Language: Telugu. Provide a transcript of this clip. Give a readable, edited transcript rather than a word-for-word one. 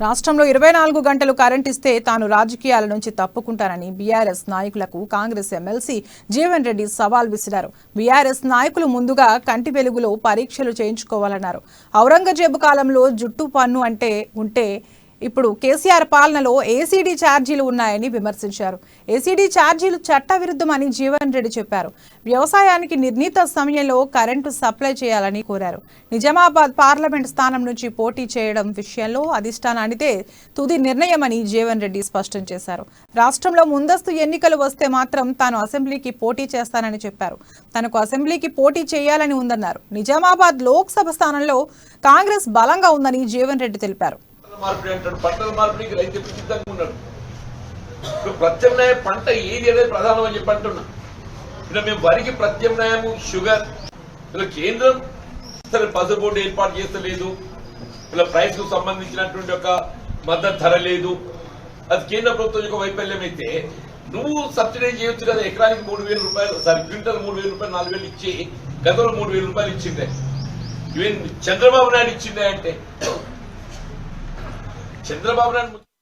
రాష్ట్రంలో 24 గంటలు కరెంట్ ఇస్తే తాను రాజకీయాల నుంచి తప్పుకుంటానని బీఆర్ఎస్ నాయకులకు కాంగ్రెస్ ఎమ్మెల్సీ జీవన్ రెడ్డి సవాల్ విసిరారు. బీఆర్ఎస్ నాయకులు ముందుగా కంటి వెలుగులో పరీక్షలు చేయించుకోవాలన్నారు. ఔరంగజేబు కాలంలో జుట్టు పన్ను ఉంటే ఇప్పుడు కేసీఆర్ పాలనలో ఏసీడీ ఛార్జీలు ఉన్నాయని విమర్శించారు. ఏసీడీ ఛార్జీలు చట్టవిరుద్ధమని జీవన్ రెడ్డి చెప్పారు. వ్యవసాయానికి నిర్ణీత సమయంలో కరెంటు సప్లై చేయాలని కోరారు. నిజామాబాద్ పార్లమెంట్ స్థానం నుంచి పోటీ చేయడం విషయంలో అధిష్టానానిదే తుది నిర్ణయమని జీవన్ రెడ్డి స్పష్టం చేశారు. రాష్ట్రంలో ముందస్తు ఎన్నికలు వస్తే మాత్రం తాను అసెంబ్లీకి పోటీ చేస్తానని చెప్పారు. తనకు అసెంబ్లీకి పోటీ చేయాలని ఉందన్నారు. నిజామాబాద్ లోక్సభ స్థానంలో కాంగ్రెస్ బలంగా ఉందని జీవన్ రెడ్డి తెలిపారు. మార్పిడి అంటాడు. పంటల మార్పిడికి రైతు సిద్ధంగా ఉన్నాడు. ఇప్పుడు ప్రత్యామ్నాయ పంట ఏది అనేది ప్రధానం అని చెప్పి అంటున్నా. ఇలా మేము వరికి ప్రత్యామ్నాయము షుగర్, ఇలా కేంద్రం సరే పసుపు బోర్డు ఏర్పాటు చేస్తలేదు, ఇలా ప్రైస్ కు సంబంధించినటువంటి ఒక మద్దతు ధర లేదు. అది కేంద్ర ప్రభుత్వం యొక్క వైఫల్యం అయితే నువ్వు సబ్సిడైజ్ చేయొచ్చు కదా. ఎకరానికి 3,000 రూపాయలు, సారీ క్వింటల్ 3,000 రూపాయలు, 4,000 ఇచ్చి గతంలో 3,000 రూపాయలు ఇచ్చిందే. ఈవెన్ చంద్రబాబు నాయుడు ఇచ్చిందే అంటే చంద్రబాబు నాయుడు